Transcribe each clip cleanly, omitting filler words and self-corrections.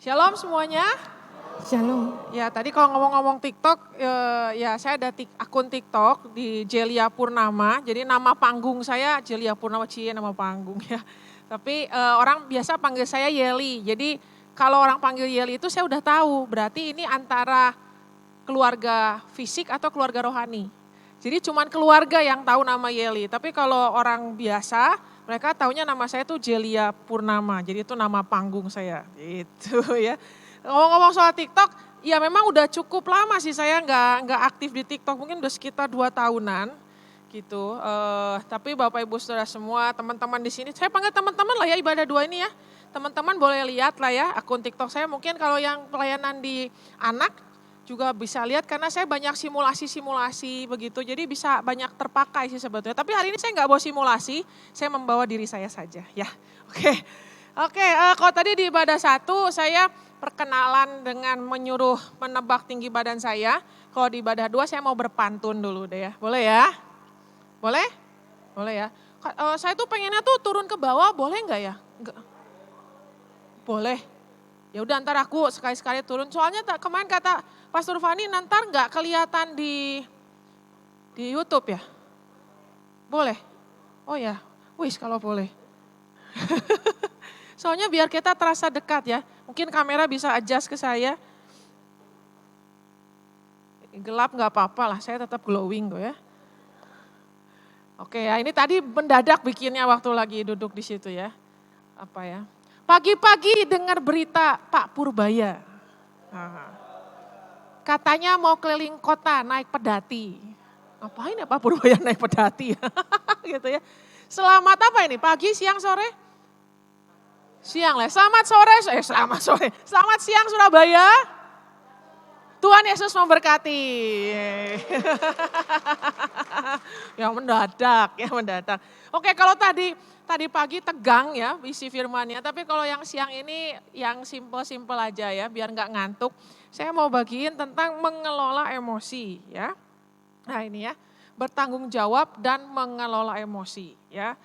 Shalom semuanya. Shalom. Ya tadi kalau ngomong-ngomong TikTok, ya saya ada akun TikTok di Jelia Purnama. Jadi nama panggung saya Jelia Purnama, nama panggung ya. Tapi orang biasa panggil saya Yeli. Jadi kalau orang panggil Yeli itu saya udah tahu, berarti ini antara keluarga fisik atau keluarga rohani. Jadi cuman keluarga yang tahu nama Yeli. Tapi kalau orang biasa, mereka taunya nama saya tuh Jelia Purnama. Jadi itu nama panggung saya. Gitu ya. Ngomong-ngomong soal TikTok, ya memang udah cukup lama sih saya nggak aktif di TikTok, mungkin udah sekitar 2 tahunan gitu. Tapi Bapak Ibu Saudara semua, teman-teman di sini, saya panggil teman-teman lah ya ibadah dua ini ya. Teman-teman boleh lihat lah ya akun TikTok saya, mungkin kalau yang pelayanan di anak juga bisa lihat karena saya banyak simulasi-simulasi begitu, jadi bisa banyak terpakai sih sebetulnya. Tapi hari ini saya nggak bawa simulasi, saya membawa diri saya saja ya. Oke, kalau tadi di ibadah 1 saya perkenalan dengan menyuruh menebak tinggi badan saya. Kalau di ibadah 2 saya mau berpantun dulu deh ya. Boleh ya? Boleh? Boleh ya. Saya tuh pengennya tuh turun ke bawah, boleh enggak ya? Enggak. Boleh. Ya udah ntar aku sekali-sekali turun. Soalnya kemarin kata Pastor Fani ntar enggak kelihatan di YouTube ya? Boleh? Oh ya, wis kalau boleh. Soalnya biar kita terasa dekat ya. Mungkin kamera bisa adjust ke saya. Gelap nggak apa-apa lah, saya tetap glowing kok ya. Oke ya, ini tadi mendadak bikinnya waktu lagi duduk di situ ya. Apa ya? Pagi-pagi dengar berita Pak Purbaya. Katanya mau keliling kota naik pedati. Ngapain ya Pak Purbaya naik pedati? Gitu ya. Selamat apa ini? Pagi, siang, sore? Siang lah, selamat sore. Selamat siang Surabaya. Tuhan Yesus memberkati. Yang mendadak. Oke, kalau tadi pagi tegang ya isi firmannya, tapi kalau yang siang ini yang simple-simple aja ya, biar nggak ngantuk. Saya mau bagiin tentang mengelola emosi ya. Nah ini ya, bertanggung jawab dan mengelola emosi ya.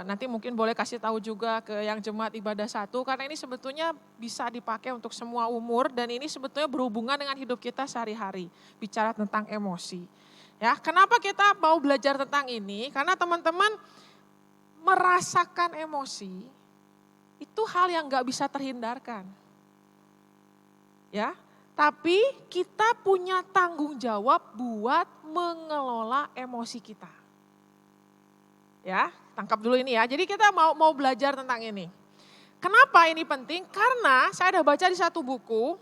Nanti mungkin boleh kasih tahu juga ke yang jemaat ibadah 1 karena ini sebetulnya bisa dipakai untuk semua umur dan ini sebetulnya berhubungan dengan hidup kita sehari-hari, bicara tentang emosi. Ya, kenapa kita mau belajar tentang ini? Karena teman-teman merasakan emosi itu hal yang nggak bisa terhindarkan. Ya, tapi kita punya tanggung jawab buat mengelola emosi kita. Ya, tangkap dulu ini ya. Jadi kita mau belajar tentang ini. Kenapa ini penting? Karena saya ada baca di satu buku.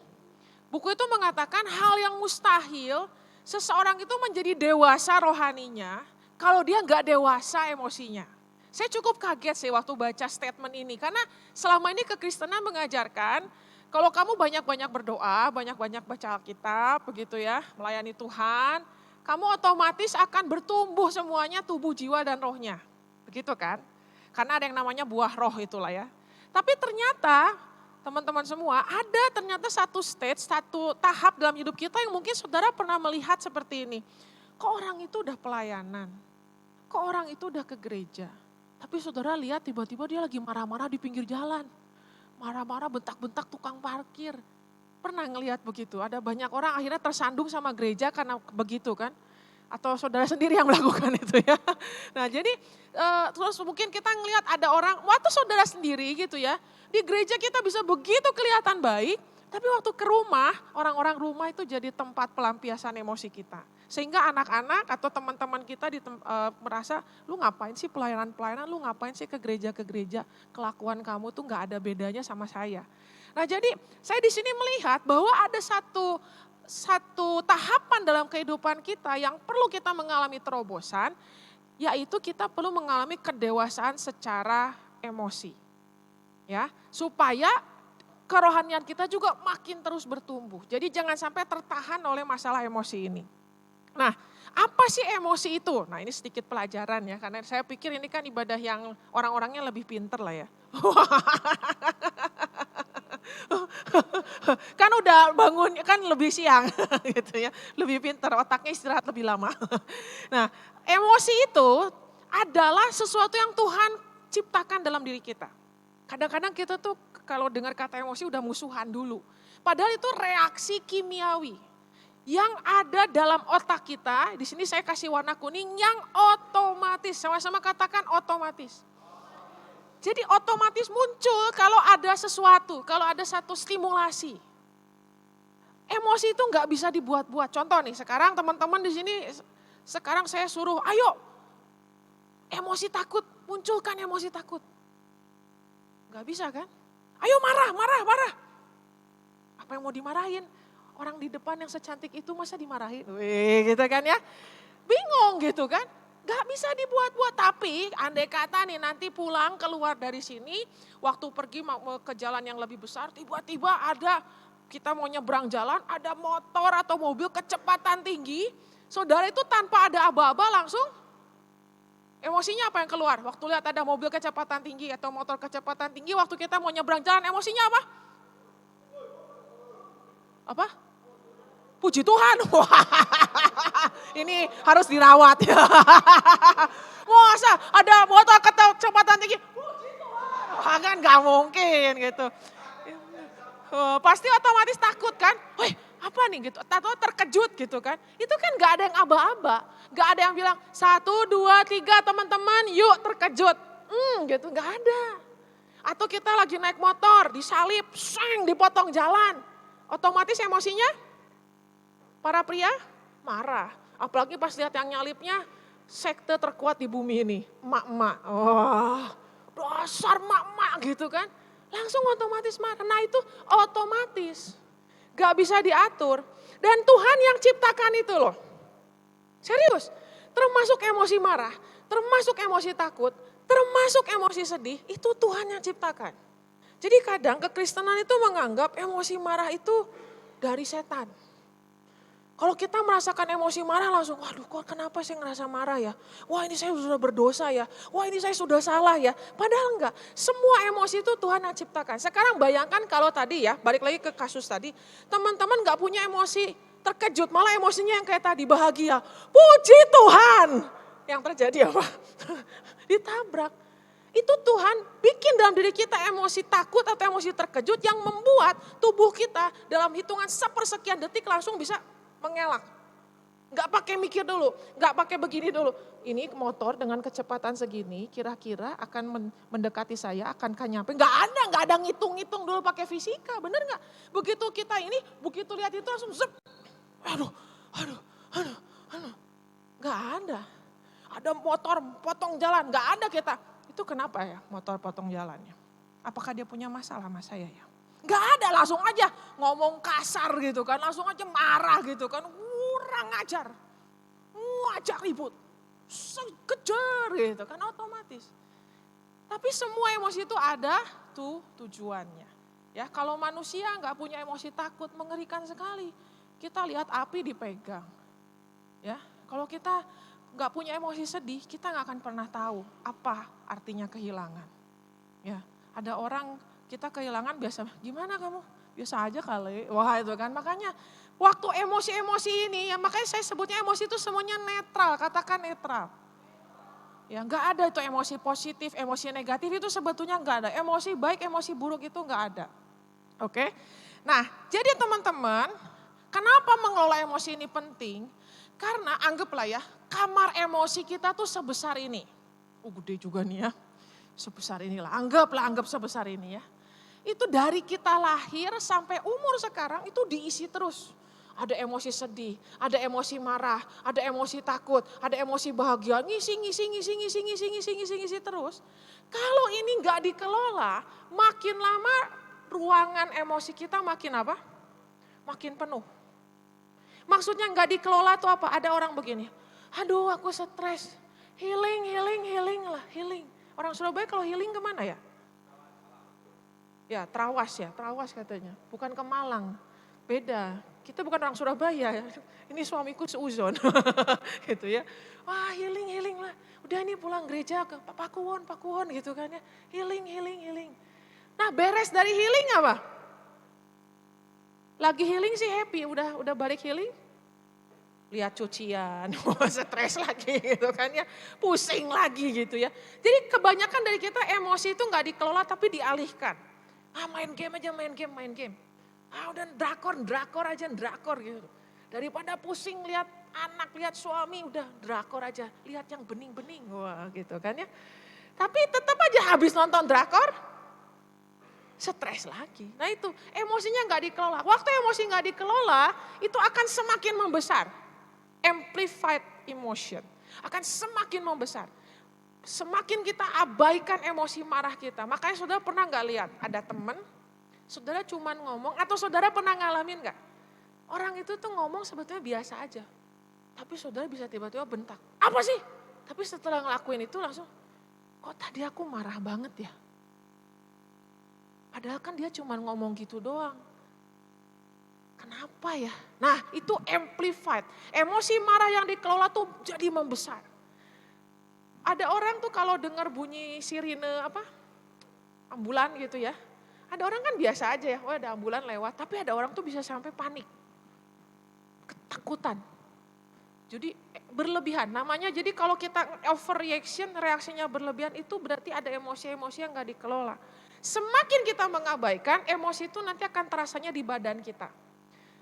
Buku itu mengatakan hal yang mustahil seseorang itu menjadi dewasa rohaninya kalau dia nggak dewasa emosinya. Saya cukup kaget sih waktu baca statement ini. Karena selama ini kekristenan mengajarkan kalau kamu banyak-banyak berdoa, banyak-banyak baca Alkitab, begitu ya, melayani Tuhan, kamu otomatis akan bertumbuh semuanya tubuh, jiwa, dan rohnya. Begitu kan? Karena ada yang namanya buah roh itulah ya. Tapi ternyata teman-teman semua ada ternyata satu stage, satu tahap dalam hidup kita yang mungkin saudara pernah melihat seperti ini. Kok orang itu udah pelayanan? Kok orang itu udah ke gereja? Tapi saudara lihat tiba-tiba dia lagi marah-marah di pinggir jalan. Marah-marah bentak-bentak tukang parkir. Pernah ngelihat begitu? Ada banyak orang akhirnya tersandung sama gereja karena begitu kan? Atau saudara sendiri yang melakukan itu ya. Nah jadi terus mungkin kita ngelihat ada orang, waktu saudara sendiri gitu ya, di gereja kita bisa begitu kelihatan baik, tapi waktu ke rumah, orang-orang rumah itu jadi tempat pelampiasan emosi kita. Sehingga anak-anak atau teman-teman kita merasa, lu ngapain sih pelayanan-pelayanan, lu ngapain sih ke gereja, kelakuan kamu tuh gak ada bedanya sama saya. Nah jadi saya di sini melihat bahwa ada satu tahapan dalam kehidupan kita yang perlu kita mengalami terobosan, yaitu kita perlu mengalami kedewasaan secara emosi. Ya, supaya kerohanian kita juga makin terus bertumbuh. Jadi jangan sampai tertahan oleh masalah emosi ini. Nah, apa sih emosi itu? Nah ini sedikit pelajaran ya, karena saya pikir ini kan ibadah yang orang-orangnya lebih pinter lah ya. Kan udah bangun kan lebih siang gitu ya, lebih pintar, otaknya istirahat lebih lama. Nah, emosi itu adalah sesuatu yang Tuhan ciptakan dalam diri kita. Kadang-kadang kita tuh kalau dengar kata emosi udah musuhan dulu. Padahal itu reaksi kimiawi yang ada dalam otak kita. Di sini saya kasih warna kuning yang otomatis. Sama-sama katakan otomatis. Jadi otomatis muncul kalau ada sesuatu, kalau ada satu stimulasi. Emosi itu nggak bisa dibuat-buat. Contoh nih, sekarang teman-teman di sini, sekarang saya suruh, ayo emosi takut, munculkan emosi takut. Nggak bisa kan? Ayo marah. Apa yang mau dimarahin? Orang di depan yang secantik itu masa dimarahin? Wih, gitu kan ya. Bingung gitu kan. Gak bisa dibuat-buat, tapi andai kata nih nanti pulang keluar dari sini, waktu pergi ke jalan yang lebih besar, tiba-tiba ada, kita mau nyebrang jalan, ada motor atau mobil kecepatan tinggi, saudara itu tanpa ada aba-aba langsung emosinya apa yang keluar? Waktu lihat ada mobil kecepatan tinggi atau motor kecepatan tinggi, waktu kita mau nyebrang jalan, emosinya apa? Apa? Puji Tuhan. Ini harus dirawat ya. Masa ada motor kecepatan tinggi, puji Tuhan. Kan gak mungkin gitu. Pasti otomatis takut kan. Wih, apa nih gitu, atau terkejut gitu kan. Itu kan gak ada yang aba-aba. Gak ada yang bilang 1, 2, 3 teman-teman yuk terkejut. Gitu gak ada. Atau kita lagi naik motor, disalip, dipotong jalan. Otomatis emosinya para pria marah. Apalagi pas lihat yang nyalipnya sekte terkuat di bumi ini. Emak-emak. Wah, dasar emak-emak gitu kan. Langsung otomatis marah. Nah itu otomatis. Gak bisa diatur. Dan Tuhan yang ciptakan itu loh. Serius. Termasuk emosi marah. Termasuk emosi takut. Termasuk emosi sedih. Itu Tuhan yang ciptakan. Jadi kadang kekristenan itu menganggap emosi marah itu dari setan. Kalau kita merasakan emosi marah langsung, waduh kok kenapa saya ngerasa marah ya? Wah ini saya sudah berdosa ya, wah ini saya sudah salah ya. Padahal enggak, semua emosi itu Tuhan yang ciptakan. Sekarang bayangkan kalau tadi ya, balik lagi ke kasus tadi, teman-teman enggak punya emosi terkejut, malah emosinya yang kayak tadi, bahagia. Puji Tuhan! Yang terjadi apa? Ditabrak. Itu Tuhan bikin dalam diri kita emosi takut atau emosi terkejut yang membuat tubuh kita dalam hitungan sepersekian detik langsung bisa mengelak. Gak pakai mikir dulu, gak pakai begini dulu. Ini motor dengan kecepatan segini kira-kira akan mendekati saya, akan nyampe. Gak ada ngitung-ngitung dulu pakai fisika, bener gak? Begitu kita ini, begitu lihat itu langsung zep. Aduh. Gak ada. Ada motor potong jalan, gak ada kita. Itu kenapa ya motor potong jalannya? Apakah dia punya masalah sama saya ya? Gak ada, langsung aja ngomong kasar gitu kan, langsung aja marah gitu kan, kurang ajar, ngajak ribut, kejar gitu kan otomatis. Tapi semua emosi itu ada tujuannya. Ya, kalau manusia nggak punya emosi takut, mengerikan sekali. Kita lihat api dipegang. Ya, kalau kita nggak punya emosi sedih, kita nggak akan pernah tahu apa artinya kehilangan. Ya, ada orang kita kehilangan biasa, gimana kamu? Biasa aja kali. Wah itu kan, makanya waktu emosi-emosi ini, ya makanya saya sebutnya emosi itu semuanya netral, katakan netral. Ya nggak ada itu emosi positif, emosi negatif itu sebetulnya nggak ada. Emosi baik, emosi buruk itu nggak ada. Oke, nah jadi teman-teman, kenapa mengelola emosi ini penting? Karena anggaplah ya, kamar emosi kita tuh sebesar ini. Gede juga nih ya, sebesar inilah, anggap sebesar ini ya. Itu dari kita lahir sampai umur sekarang itu diisi terus. Ada emosi sedih, ada emosi marah, ada emosi takut, ada emosi bahagia, ngisi terus. Kalau ini nggak dikelola, makin lama ruangan emosi kita makin apa? Makin penuh. Maksudnya nggak dikelola tuh apa? Ada orang begini, aduh aku stres, healing lah, healing. Orang Surabaya kalau healing kemana ya? Ya Trawas katanya, bukan ke Malang, beda. Kita bukan orang Surabaya, ini suamiku seuzon, gitu ya. Wah healing lah, udah nih pulang gereja ke Pakuwon gitu kan ya, healing. Nah beres dari healing apa? Lagi healing sih happy, udah balik healing, lihat cucian, stres lagi gitu kan ya, pusing lagi gitu ya. Jadi kebanyakan dari kita emosi itu nggak dikelola tapi dialihkan. Main game aja, main game, main game. Udah drakor aja, drakor gitu. Daripada pusing lihat anak, lihat suami, udah drakor aja, lihat yang bening-bening, wah gitu kan ya. Tapi tetap aja habis nonton drakor, stres lagi. Nah itu emosinya nggak dikelola. Waktu emosi nggak dikelola, itu akan semakin membesar. Amplified emotion akan semakin membesar. Semakin kita abaikan emosi marah kita. Makanya saudara pernah nggak lihat ada teman, saudara cuman ngomong atau saudara pernah ngalamin nggak? Orang itu tuh ngomong sebetulnya biasa aja. Tapi saudara bisa tiba-tiba bentak. Apa sih? Tapi setelah ngelakuin itu langsung, kok tadi aku marah banget ya? Padahal kan dia cuma ngomong gitu doang. Kenapa ya? Nah itu amplified. Emosi marah yang dikelola tuh jadi membesar. Ada orang tuh kalau dengar bunyi sirine ambulan gitu ya. Ada orang kan biasa aja ya, ada ambulan lewat. Tapi ada orang tuh bisa sampai panik. Ketakutan. Jadi berlebihan. Namanya jadi kalau kita overreaction, reaksinya berlebihan itu berarti ada emosi-emosi yang gak dikelola. Semakin kita mengabaikan, emosi itu nanti akan terasanya di badan kita.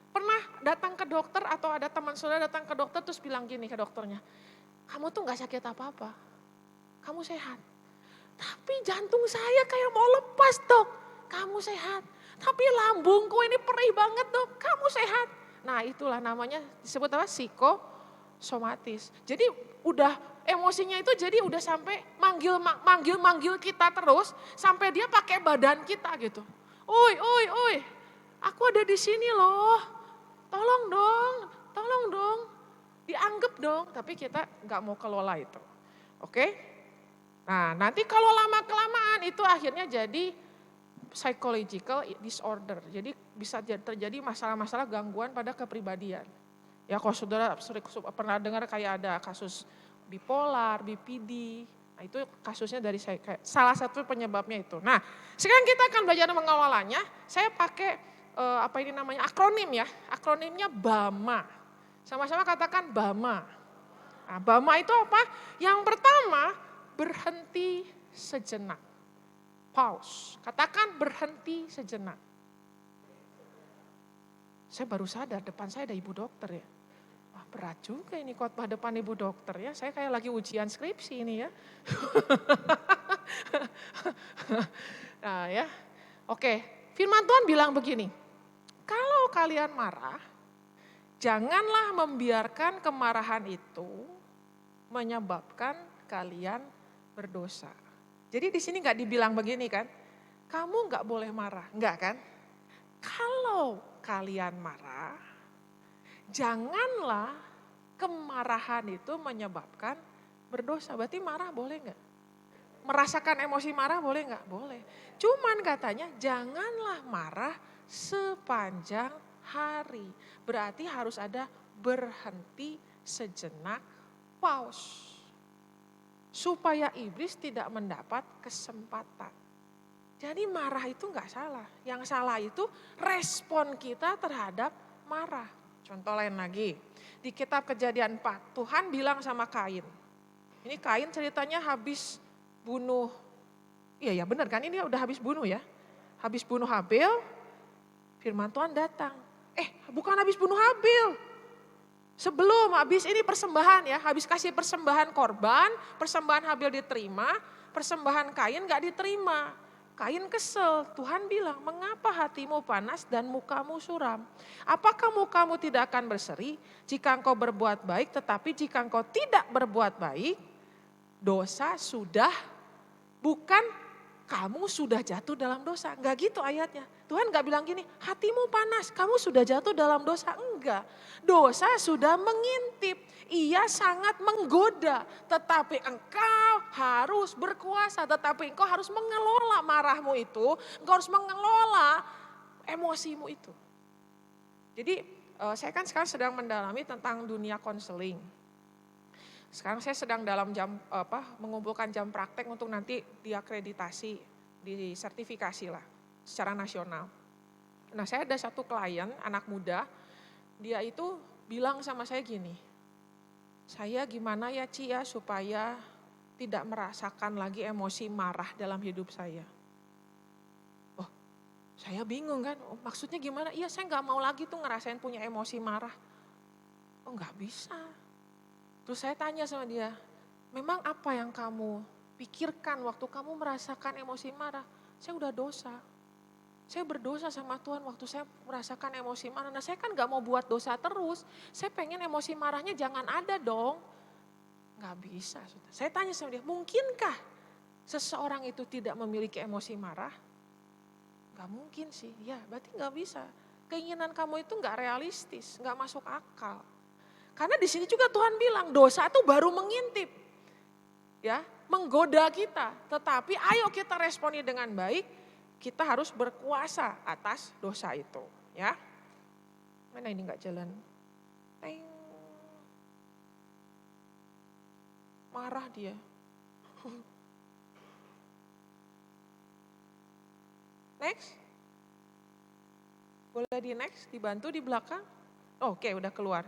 Pernah datang ke dokter atau ada teman saudara datang ke dokter terus bilang gini ke dokternya, kamu tuh gak sakit apa-apa, kamu sehat. Tapi jantung saya kayak mau lepas dok, kamu sehat. Tapi lambungku ini perih banget dok, kamu sehat. Nah itulah namanya disebut apa? Psikosomatis. Jadi udah emosinya itu jadi udah sampai manggil kita terus sampai dia pakai badan kita gitu. Oi, aku ada di sini loh. Tolong dong, dianggap dong, tapi kita nggak mau kelola itu, oke? Nah nanti kalau lama-kelamaan itu akhirnya jadi psychological disorder, jadi bisa terjadi masalah-masalah gangguan pada kepribadian. Ya kalau saudara pernah dengar kayak ada kasus bipolar, BPD, nah itu kasusnya dari salah satu penyebabnya itu. Nah sekarang kita akan belajar mengelolanya, saya pakai akronim ya, akronimnya BAMA. Sama-sama katakan BAMA. Nah, BAMA itu apa? Yang pertama, berhenti sejenak. Pause. Katakan berhenti sejenak. Saya baru sadar depan saya ada ibu dokter ya. Wah, berat juga ini khotbah depan ibu dokter ya. Saya kayak lagi ujian skripsi ini ya. Nah ya. Oke, firman Tuhan bilang begini. Kalau kalian marah, janganlah membiarkan kemarahan itu menyebabkan kalian berdosa. Jadi di sini nggak dibilang begini kan, kamu nggak boleh marah, nggak kan? Kalau kalian marah, janganlah kemarahan itu menyebabkan berdosa. Berarti marah boleh nggak? Merasakan emosi marah boleh nggak? Boleh. Cuman katanya janganlah marah sepanjang hari. Berarti harus ada berhenti sejenak, pause. Supaya iblis tidak mendapat kesempatan. Jadi marah itu nggak salah. Yang salah itu respon kita terhadap marah. Contoh lain lagi. Di kitab Kejadian 4, Tuhan bilang sama Kain. Ini Kain ceritanya habis bunuh. Iya benar kan, ini udah habis bunuh ya. Habis bunuh Habel, firman Tuhan datang. Bukan habis bunuh Habel. Sebelum habis ini persembahan ya, habis kasih persembahan korban, persembahan Habel diterima, persembahan Kain gak diterima. Kain kesel, Tuhan bilang, mengapa hatimu panas dan mukamu suram? Apakah mukamu tidak akan berseri jika engkau berbuat baik, tetapi jika engkau tidak berbuat baik, dosa sudah, bukan kamu sudah jatuh dalam dosa. Enggak gitu ayatnya. Tuhan enggak bilang gini, hatimu panas, kamu sudah jatuh dalam dosa. Enggak. Dosa sudah mengintip, ia sangat menggoda. Tetapi engkau harus berkuasa, tetapi engkau harus mengelola marahmu itu. Engkau harus mengelola emosimu itu. Jadi saya kan sekarang sedang mendalami tentang dunia konseling. Sekarang saya sedang dalam mengumpulkan jam praktek untuk nanti diakreditasi, disertifikasi lah secara nasional. Nah saya ada satu klien, anak muda, dia itu bilang sama saya gini, saya gimana ya Ci ya supaya tidak merasakan lagi emosi marah dalam hidup saya. Oh, saya bingung kan, oh, maksudnya gimana? Iya saya nggak mau lagi tuh ngerasain punya emosi marah. Oh nggak bisa. Terus saya tanya sama dia, memang apa yang kamu pikirkan waktu kamu merasakan emosi marah? Saya udah dosa. Saya berdosa sama Tuhan waktu saya merasakan emosi marah. Nah saya kan gak mau buat dosa terus. Saya pengen emosi marahnya jangan ada dong. Gak bisa. Saya tanya sama dia, mungkinkah seseorang itu tidak memiliki emosi marah? Gak mungkin sih. Ya berarti gak bisa. Keinginan kamu itu gak realistis, gak masuk akal. Karena di sini juga Tuhan bilang dosa itu baru mengintip. Ya, menggoda kita. Tetapi ayo kita responi dengan baik. Kita harus berkuasa atas dosa itu, ya. Mana ini nggak jalan? Teng. Marah dia. Next. Boleh di next, dibantu di belakang. Oke, udah keluar.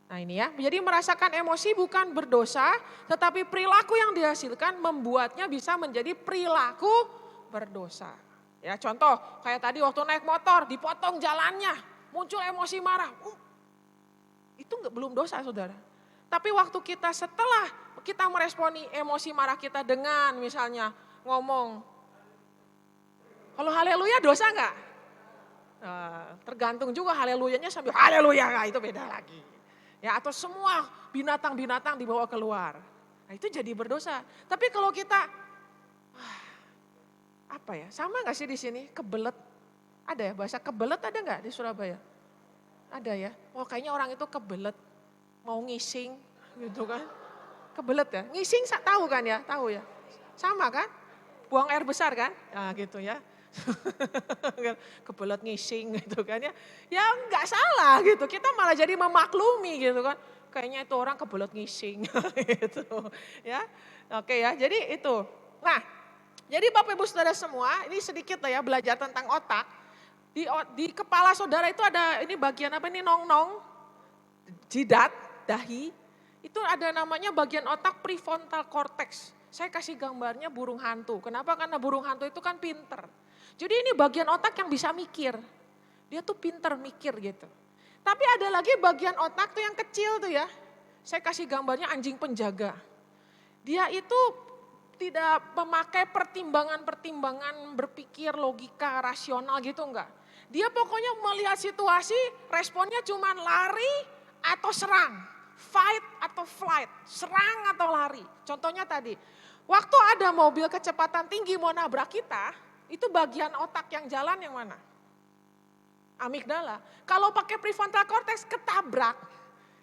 Nah ini ya, jadi merasakan emosi bukan berdosa, tetapi perilaku yang dihasilkan membuatnya bisa menjadi perilaku berdosa. Ya contoh, kayak tadi waktu naik motor, dipotong jalannya, muncul emosi marah. Itu belum dosa saudara. Tapi waktu kita setelah kita meresponi emosi marah kita dengan misalnya ngomong, kalau haleluya dosa enggak? Tergantung juga haleluyanya sambil haleluya, nah, itu beda lagi. Ya, atau semua binatang-binatang dibawa keluar. Nah itu jadi berdosa. Tapi kalau kita, apa ya, sama gak sih di sini, kebelet? Ada ya, bahasa kebelet ada gak di Surabaya? Ada ya, oh kayaknya orang itu kebelet, mau ngising gitu kan. Kebelet ya, ngising tahu kan ya, tahu ya. Sama kan, buang air besar kan, nah gitu ya. Kebelet ngising gitu kan ya. Ya nggak salah gitu, kita malah jadi memaklumi gitu kan. Kayaknya itu orang kebelet ngising gitu ya. Oke ya, jadi itu. Nah, jadi Bapak Ibu Saudara semua, ini sedikit lah ya belajar tentang otak. Di kepala saudara itu ada ini bagian apa ini nong-nong, jidat, dahi. Itu ada namanya bagian otak prefrontal cortex. Saya kasih gambarnya burung hantu. Kenapa? Karena burung hantu itu kan pinter. Jadi ini bagian otak yang bisa mikir. Dia tuh pinter mikir gitu. Tapi ada lagi bagian otak tuh yang kecil tuh ya. Saya kasih gambarnya anjing penjaga. Dia itu tidak memakai pertimbangan-pertimbangan berpikir logika rasional gitu enggak. Dia pokoknya melihat situasi responnya cuma lari atau serang. Fight atau flight, serang atau lari. Contohnya tadi, waktu ada mobil kecepatan tinggi mau nabrak kita, itu bagian otak yang jalan yang mana? Amigdala. Kalau pakai prefrontal cortex ketabrak.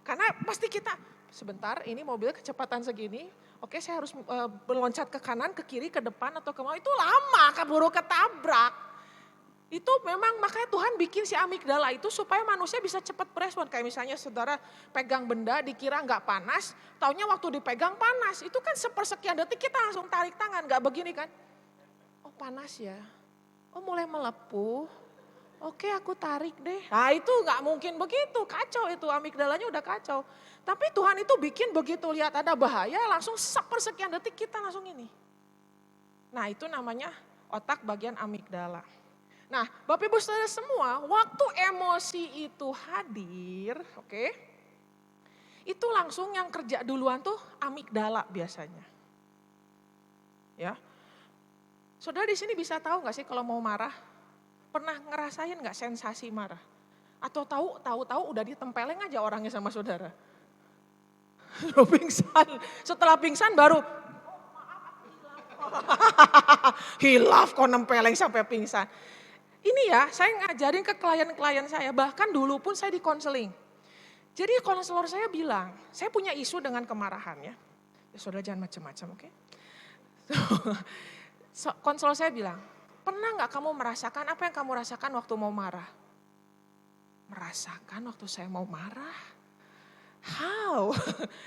Karena pasti kita, sebentar ini mobil kecepatan segini, oke saya harus meloncat ke kanan, ke kiri, ke depan atau ke bawah. Itu lama keburu ketabrak. Itu memang makanya Tuhan bikin si amigdala itu supaya manusia bisa cepat berespon. Kayak misalnya saudara pegang benda dikira nggak panas, taunya waktu dipegang panas. Itu kan sepersekian detik kita langsung tarik tangan, nggak begini kan. Oh panas ya, oh mulai melepuh, oke aku tarik deh. Nah itu nggak mungkin begitu, kacau itu amigdalanya udah kacau. Tapi Tuhan itu bikin begitu lihat ada bahaya langsung sepersekian detik kita langsung ini. Nah itu namanya otak bagian amigdala. Nah Bapak Ibu Saudara semua waktu emosi itu hadir, oke, itu langsung yang kerja duluan tuh amigdala biasanya. Ya. Saudara di sini bisa tahu nggak sih kalau mau marah? Pernah ngerasain nggak sensasi marah? Atau tahu udah ditempeleng aja orangnya sama saudara? Pingsan, setelah pingsan baru hilaf kok nempeleng sampai pingsan. Ini ya saya ngajarin ke klien-klien saya, bahkan dulu pun saya di konseling. Jadi konselor saya bilang, saya punya isu dengan kemarahan ya. Ya saudara jangan macam-macam oke. Konselor saya bilang, pernah gak kamu merasakan apa yang kamu rasakan waktu mau marah? Merasakan waktu saya mau marah? How?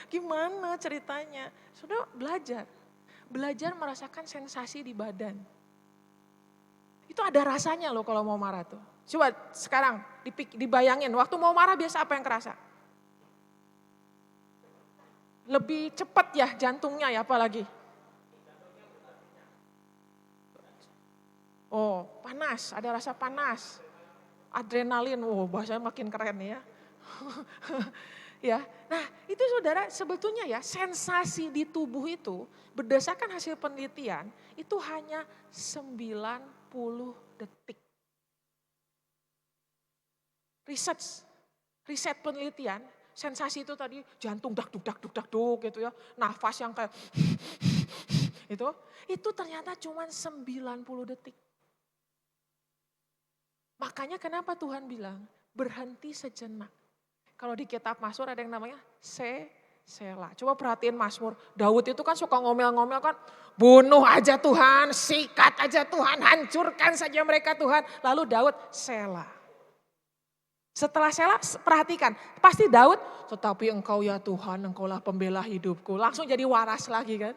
Gimana ceritanya? Sudah belajar merasakan sensasi di badan. Itu ada rasanya loh kalau mau marah tuh. Coba sekarang dibayangin, waktu mau marah biasa apa yang kerasa? Lebih cepat ya jantungnya ya apalagi. Oh panas, ada rasa panas. Adrenalin, bahasanya makin keren ya. Ya, nah itu saudara sebetulnya ya sensasi di tubuh itu berdasarkan hasil penelitian itu hanya 90 detik. Riset penelitian, sensasi itu tadi jantung dak-duk gitu ya, nafas yang kayak itu ternyata cuma 90 detik. Makanya kenapa Tuhan bilang berhenti sejenak. Kalau di kitab Mazmur ada yang namanya Selah. Coba perhatiin Mazmur. Daud itu kan suka ngomel-ngomel kan. Bunuh aja Tuhan, sikat aja Tuhan, hancurkan saja mereka Tuhan. Lalu Daud Selah. Setelah Selah perhatikan. Pasti Daud, tetapi engkau ya Tuhan, engkaulah pembela hidupku. Langsung jadi waras lagi kan.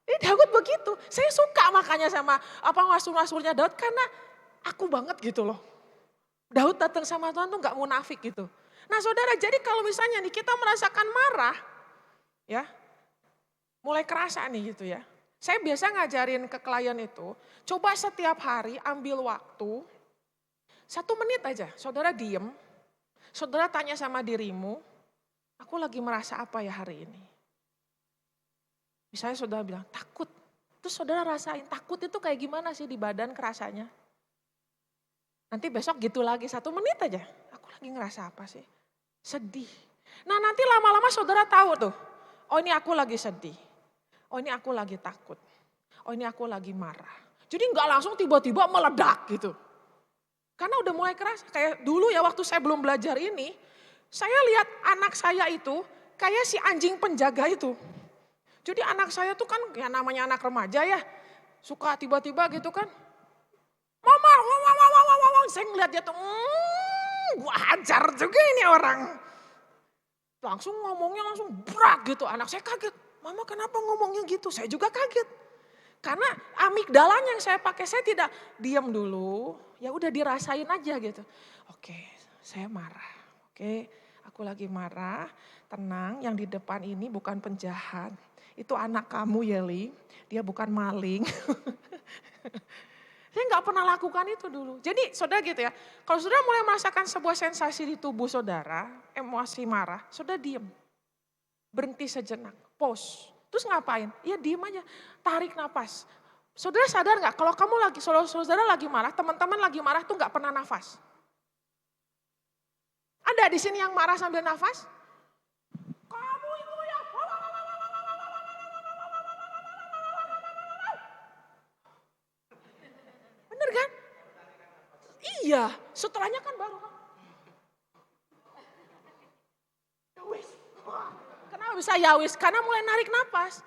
Ini Daud begitu. Saya suka makanya sama Mazmur-Mazmurnya Daud karena aku banget gitu loh. Daud datang sama Tuhan tuh gak munafik gitu. Nah saudara, jadi kalau misalnya nih kita merasakan marah, ya mulai kerasa nih gitu ya. Saya biasa ngajarin ke klien itu, coba setiap hari ambil waktu, 1 menit aja, saudara diem, saudara tanya sama dirimu, aku lagi merasa apa ya hari ini? Misalnya saudara bilang takut, terus saudara rasain takut itu kayak gimana sih di badan kerasanya? Nanti besok gitu lagi 1 menit aja, aku lagi ngerasa apa sih? Sedih. Nah nanti lama-lama saudara tahu tuh, oh ini aku lagi sedih, oh ini aku lagi takut, oh ini aku lagi marah. Jadi nggak langsung tiba-tiba meledak gitu. Karena udah mulai keras, kayak dulu ya waktu saya belum belajar ini, saya lihat anak saya itu kayak si anjing penjaga itu. Jadi anak saya tuh kan ya namanya anak remaja ya, suka tiba-tiba gitu kan, mama, saya ngeliat dia tuh, gua hajar juga ini orang. Langsung ngomongnya langsung berat gitu. Anak saya kaget. Mama kenapa ngomongnya gitu? Saya juga kaget. Karena amigdalanya yang saya pakai, saya tidak diam dulu. Ya udah dirasain aja gitu. Oke, saya marah. Oke, aku lagi marah. Tenang, yang di depan ini bukan penjahat. Itu anak kamu Yeli. Dia bukan maling. Saya nggak pernah lakukan itu dulu. Jadi saudara gitu ya, kalau saudara mulai merasakan sebuah sensasi di tubuh saudara, emosi marah, saudara diem. Berhenti sejenak, pause. Terus ngapain? Ya diem aja, tarik napas. Saudara sadar nggak kalau kamu lagi, saudara lagi marah, teman-teman lagi marah tuh nggak pernah nafas. Ada di sini yang marah sambil nafas? Kamu itu ya. Bener kan? Iya, setelahnya kan baru. Yawis. Kenapa bisa yawis? Karena mulai narik napas.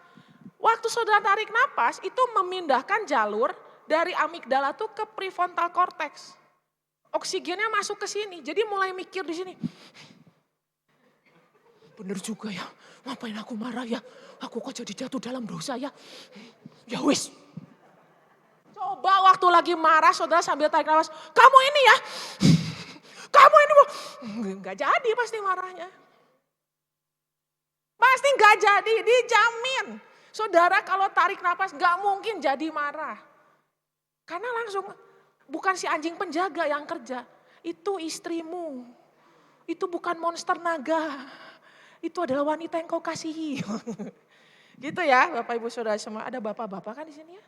Waktu saudara tarik napas itu memindahkan jalur dari amigdala tuh ke prefrontal cortex. Oksigennya masuk ke sini, jadi mulai mikir di sini. Bener juga ya, ngapain aku marah ya? Aku kok jadi jatuh dalam dosa ya? Ya wis. Coba waktu lagi marah saudara sambil tarik nafas, kamu ini ya, kamu ini nggak jadi pasti marahnya. Pasti nggak jadi, dijamin. Saudara kalau tarik nafas nggak mungkin jadi marah. Karena langsung bukan si anjing penjaga yang kerja, itu istrimu. Itu bukan monster naga. Itu adalah wanita yang kau kasihi. Gitu ya Bapak Ibu Saudara semua. Ada bapak-bapak kan di sini ya?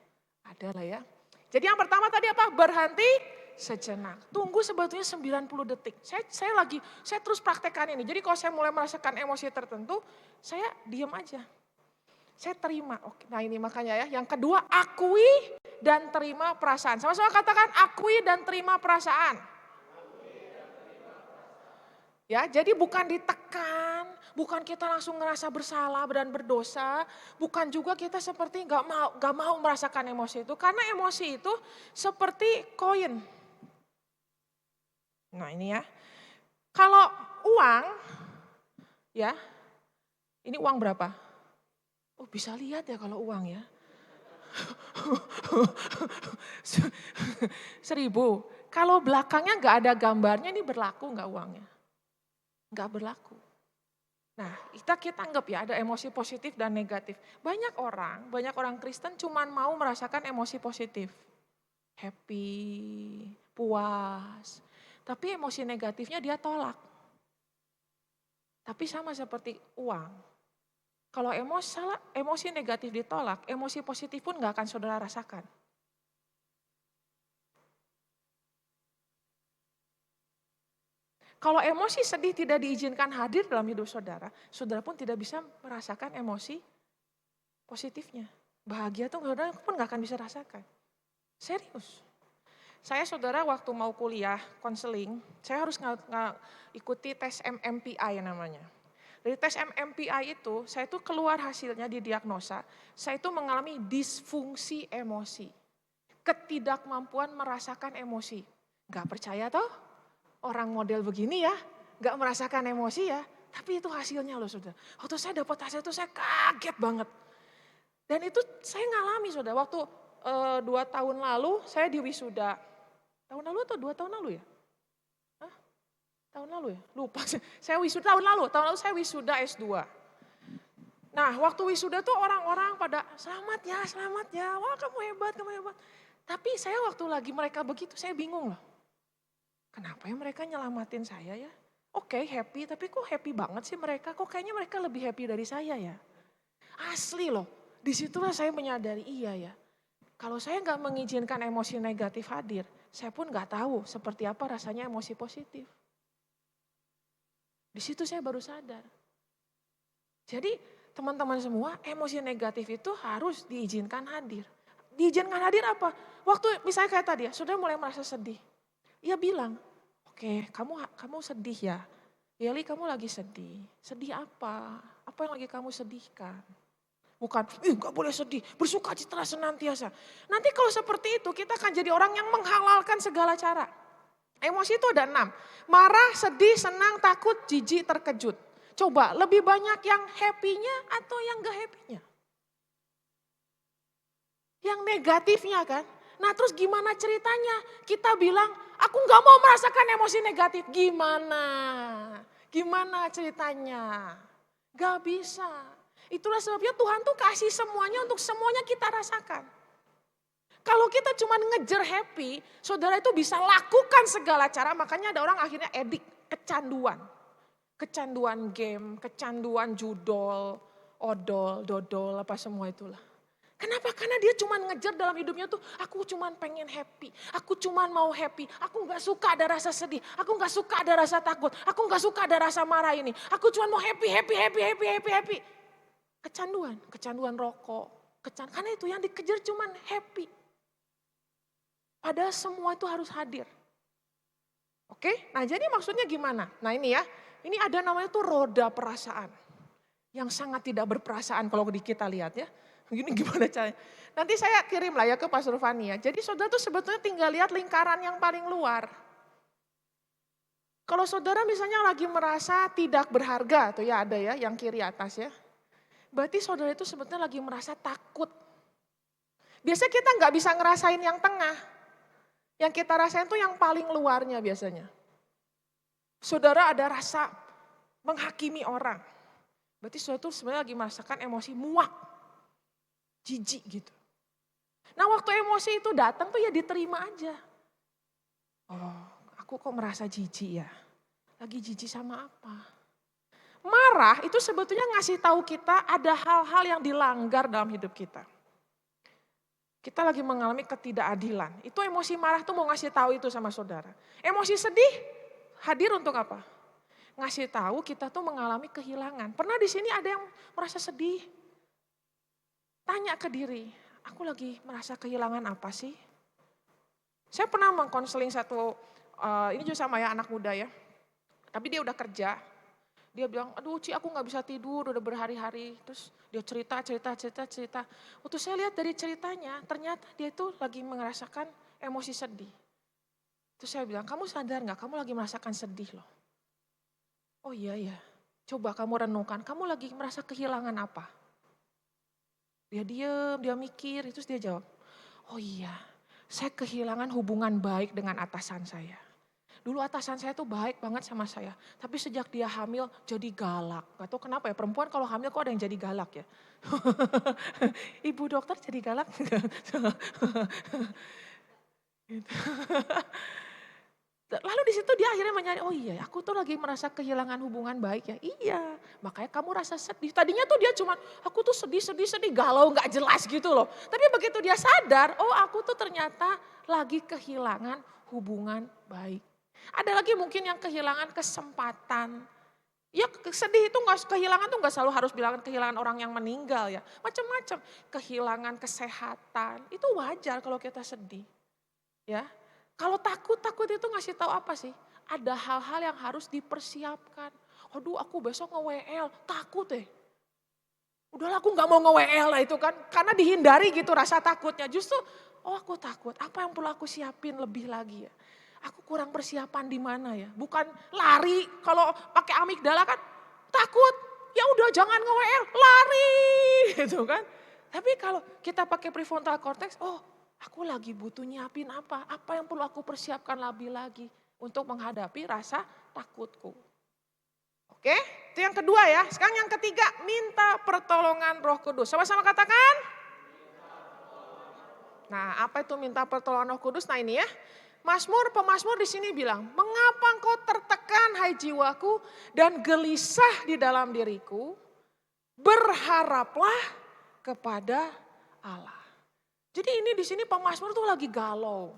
Ada lah ya. Jadi yang pertama tadi apa? Berhenti sejenak. Tunggu sebetulnya 90 detik. Saya terus praktekkan ini. Jadi kalau saya mulai merasakan emosi tertentu, saya diam aja. Saya terima. Oke, nah ini makanya ya. Yang kedua, akui dan terima perasaan. Sama-sama katakan akui dan terima perasaan. Ya, jadi bukan ditekan, bukan kita langsung ngerasa bersalah dan berdosa, bukan juga kita seperti nggak mau merasakan emosi itu, karena emosi itu seperti koin. Nah ini ya, kalau uang, ya, ini uang berapa? Oh bisa lihat ya kalau uang ya. 1.000. Kalau belakangnya nggak ada gambarnya, ini berlaku nggak uangnya? Nggak berlaku. Nah, kita anggap ya ada emosi positif dan negatif. Banyak orang Kristen cuman mau merasakan emosi positif. Happy, puas. Tapi emosi negatifnya dia tolak. Tapi sama seperti uang. Kalau emosi negatif ditolak, emosi positif pun nggak akan saudara rasakan. Kalau emosi sedih tidak diizinkan hadir dalam hidup saudara, saudara pun tidak bisa merasakan emosi positifnya. Bahagia tuh saudara pun gak akan bisa rasakan. Serius. Saya saudara waktu mau kuliah, konseling, saya harus ikuti tes MMPI namanya. Dari tes MMPI itu, saya tuh keluar hasilnya di diagnosa, saya itu mengalami disfungsi emosi. Ketidakmampuan merasakan emosi. Gak percaya toh? Orang model begini ya, gak merasakan emosi ya, tapi itu hasilnya loh saudara. Waktu saya dapat hasil itu saya kaget banget. Dan itu saya ngalami saudara, waktu 2 tahun lalu saya di wisuda. Tahun lalu atau 2 tahun lalu ya? Hah? Tahun lalu ya? Lupa, saya wisuda tahun lalu saya wisuda S2. Nah waktu wisuda tuh orang-orang pada selamat ya, wah kamu hebat. Tapi saya waktu lagi mereka begitu saya bingung loh. Kenapa ya mereka nyelamatin saya ya? Oke, happy, tapi kok happy banget sih mereka? Kok kayaknya mereka lebih happy dari saya ya? Asli loh, disitulah saya menyadari iya ya. Kalau saya nggak mengizinkan emosi negatif hadir, saya pun nggak tahu seperti apa rasanya emosi positif. Di situ saya baru sadar. Jadi teman-teman semua, emosi negatif itu harus diizinkan hadir. Diizinkan hadir apa? Waktu misalnya kayak tadi ya, sudah mulai merasa sedih. Ia bilang, oke, kamu sedih ya. Yeli, kamu lagi sedih. Sedih apa? Apa yang lagi kamu sedihkan? Bukan, gak boleh sedih, bersuka cita senantiasa. Nanti kalau seperti itu kita akan jadi orang yang menghalalkan segala cara. Emosi itu ada 6. Marah, sedih, senang, takut, jijik, terkejut. Coba lebih banyak yang happy-nya atau yang gak happy-nya? Yang negatifnya kan. Nah terus gimana ceritanya? Kita bilang, aku gak mau merasakan emosi negatif. Gimana ceritanya? Gak bisa. Itulah sebabnya Tuhan tuh kasih semuanya untuk semuanya kita rasakan. Kalau kita cuma ngejar happy, saudara itu bisa lakukan segala cara. Makanya ada orang akhirnya edik, kecanduan. Kecanduan game, kecanduan judol, odol, dodol, apa semua itulah. Kenapa? Karena dia cuma ngejar dalam hidupnya tuh, aku cuma pengen happy, aku cuma mau happy, aku gak suka ada rasa sedih, aku gak suka ada rasa takut, aku gak suka ada rasa marah ini, aku cuma mau happy. Kecanduan rokok, karena itu yang dikejar cuma happy. Padahal semua itu harus hadir. Oke, nah jadi maksudnya gimana? Nah ini ya, ini ada namanya tuh roda perasaan. Yang sangat tidak berperasaan kalau kita lihat ya. Gini gimana caranya? Nanti saya kirim lah ya ke Pastor Fani ya. Jadi saudara tuh sebetulnya tinggal lihat lingkaran yang paling luar. Kalau saudara misalnya lagi merasa tidak berharga, tuh ya ada ya yang kiri atas ya. Berarti saudara itu sebetulnya lagi merasa takut. Biasanya kita nggak bisa ngerasain yang tengah. Yang kita rasain tuh yang paling luarnya biasanya. Saudara ada rasa menghakimi orang. Berarti saudara tuh sebenarnya lagi merasakan emosi muak. Jijik gitu. Nah waktu emosi itu datang tuh ya diterima aja. Oh aku kok merasa jijik ya. Lagi jijik sama apa? Marah itu sebetulnya ngasih tahu kita ada hal-hal yang dilanggar dalam hidup kita. Kita lagi mengalami ketidakadilan. Itu emosi marah tuh mau ngasih tahu itu sama saudara. Emosi sedih hadir untuk apa? Ngasih tahu kita tuh mengalami kehilangan. Pernah di sini ada yang merasa sedih? Tanya ke diri, aku lagi merasa kehilangan apa sih? Saya pernah mengkonseling satu, ini juga sama ya anak muda ya. Tapi dia udah kerja. Dia bilang, aduh Ci aku gak bisa tidur udah berhari-hari. Terus dia cerita. Waktu saya lihat dari ceritanya, ternyata dia itu lagi merasakan emosi sedih. Terus saya bilang, kamu sadar gak kamu lagi merasakan sedih loh. Oh iya ya, coba kamu renungkan, kamu lagi merasa kehilangan apa? Dia diem, dia mikir, terus dia jawab, oh iya saya kehilangan hubungan baik dengan atasan saya. Dulu atasan saya tuh baik banget sama saya. Tapi sejak dia hamil jadi galak. Gak tahu kenapa ya, perempuan kalau hamil kok ada yang jadi galak ya. Ibu dokter jadi galak. Lalu di situ dia akhirnya menyadari, oh iya aku tuh lagi merasa kehilangan hubungan baik ya. Iya, makanya kamu rasa sedih. Tadinya tuh dia cuma, aku tuh sedih, galau gak jelas gitu loh. Tapi begitu dia sadar, oh aku tuh ternyata lagi kehilangan hubungan baik. Ada lagi mungkin yang kehilangan kesempatan. Ya sedih itu nggak, kehilangan tuh gak selalu harus bilang kehilangan orang yang meninggal ya. Macam-macam, kehilangan kesehatan, itu wajar kalau kita sedih. Ya, kalau takut itu ngasih tahu apa sih? Ada hal-hal yang harus dipersiapkan. Aduh aku besok nge-WL, takut Udahlah aku gak mau nge-WL lah itu kan. Karena dihindari gitu rasa takutnya. Justru, oh aku takut, apa yang perlu aku siapin lebih lagi ya. Aku kurang persiapan di mana ya. Bukan lari, kalau pakai amigdala kan takut. Ya udah jangan nge-WL, lari gitu kan. Tapi kalau kita pakai prefrontal cortex, oh aku lagi butuh nyiapin apa? Apa yang perlu aku persiapkan lebih lagi untuk menghadapi rasa takutku. Oke, itu yang kedua ya. Sekarang yang ketiga, minta pertolongan Roh Kudus. Sama-sama katakan. Nah, apa itu minta pertolongan Roh Kudus? Nah ini ya. Pemazmur di sini bilang, mengapa engkau tertekan hai jiwaku dan gelisah di dalam diriku? Berharaplah kepada Allah. Jadi ini di sini pemazmur tuh lagi galau,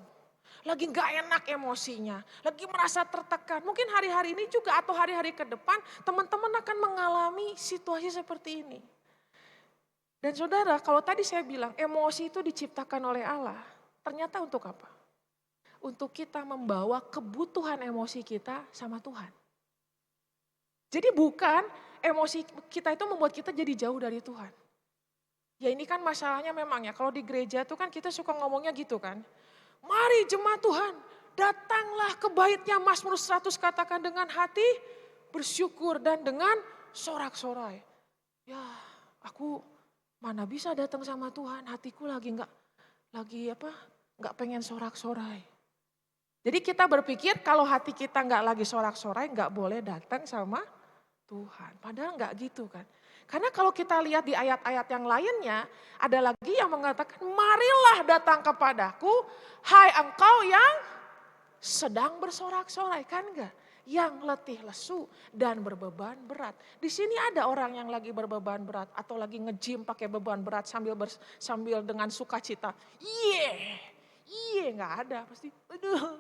lagi gak enak emosinya, lagi merasa tertekan. Mungkin hari-hari ini juga atau hari-hari ke depan teman-teman akan mengalami situasi seperti ini. Dan saudara, kalau tadi saya bilang emosi itu diciptakan oleh Allah, ternyata untuk apa? Untuk kita membawa kebutuhan emosi kita sama Tuhan. Jadi bukan emosi kita itu membuat kita jadi jauh dari Tuhan. Ya ini kan masalahnya memang ya, kalau di gereja itu kan kita suka ngomongnya gitu kan. Mari jemaat Tuhan, datanglah ke baitnya, Mazmur 100 katakan dengan hati bersyukur dan dengan sorak-sorai. Ya aku mana bisa datang sama Tuhan, hatiku lagi nggak pengen sorak-sorai. Jadi kita berpikir kalau hati kita nggak lagi sorak-sorai, nggak boleh datang sama Tuhan. Padahal nggak gitu kan. Karena kalau kita lihat di ayat-ayat yang lainnya, ada lagi yang mengatakan, marilah datang kepadaku, hai engkau yang sedang bersorak-sorai, kan enggak? Yang letih lesu dan berbeban berat. Di sini ada orang yang lagi berbeban berat atau lagi nge-gym pakai beban berat sambil dengan sukacita. Iya, nggak ada pasti. Aduh.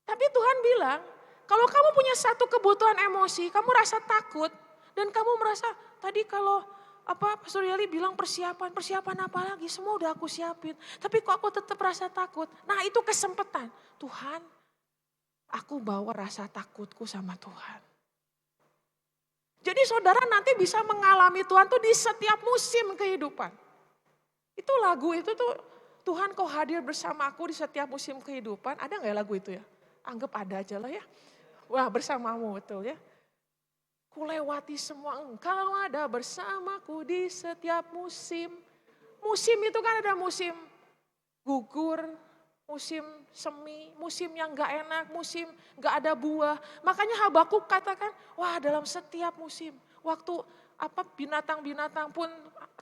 Tapi Tuhan bilang, kalau kamu punya satu kebutuhan emosi, kamu rasa takut dan kamu merasa tadi kalau Pastor Yali bilang persiapan apa lagi? Semua udah aku siapin. Tapi kok aku tetap rasa takut? Nah itu kesempatan. Tuhan, aku bawa rasa takutku sama Tuhan. Jadi saudara nanti bisa mengalami Tuhan tuh di setiap musim kehidupan. Itu lagu itu tuh, Tuhan kau hadir bersama aku di setiap musim kehidupan. Ada gak ya lagu itu ya? Anggap ada aja lah ya. Wah bersamamu betul ya. Kulewati semua engkau ada bersamaku di setiap musim. Musim itu kan ada musim gugur, musim semi, musim yang gak enak, musim gak ada buah. Makanya Habakuk katakan, wah dalam setiap musim, waktu binatang-binatang pun,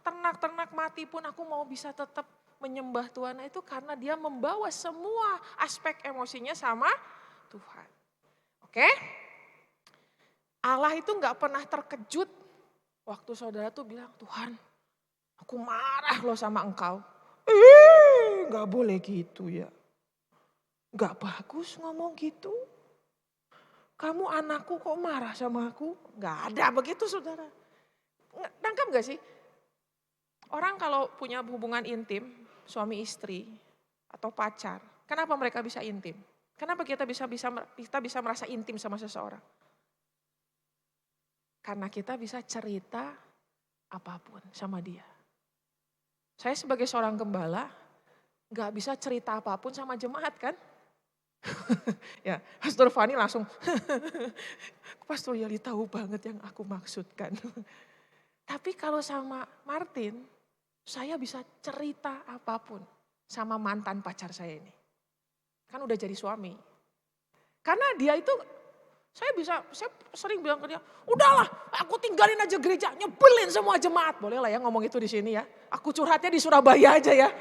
ternak-ternak mati pun aku mau bisa tetap menyembah Tuhan. Nah, itu karena dia membawa semua aspek emosinya sama Tuhan. Oke? Allah itu gak pernah terkejut waktu saudara tuh bilang, Tuhan aku marah loh sama engkau. Gak boleh gitu ya. Gak bagus ngomong gitu. Kamu anakku kok marah sama aku? Gak ada begitu saudara. Nangkap gak sih? Orang kalau punya hubungan intim, suami istri atau pacar, kenapa mereka bisa intim? Kenapa kita bisa merasa intim sama seseorang? Karena kita bisa cerita apapun sama dia. Saya sebagai seorang gembala, gak bisa cerita apapun sama jemaat kan? Ya, Pastor Fani langsung, Pastor Yali tahu banget yang aku maksudkan. Tapi kalau sama Martin, saya bisa cerita apapun sama mantan pacar saya ini. Kan udah jadi suami. Karena dia itu, saya sering bilang ke dia, udahlah aku tinggalin aja gereja, nyebelin semua jemaat. Boleh lah ya ngomong itu di sini ya. Aku curhatnya di Surabaya aja ya.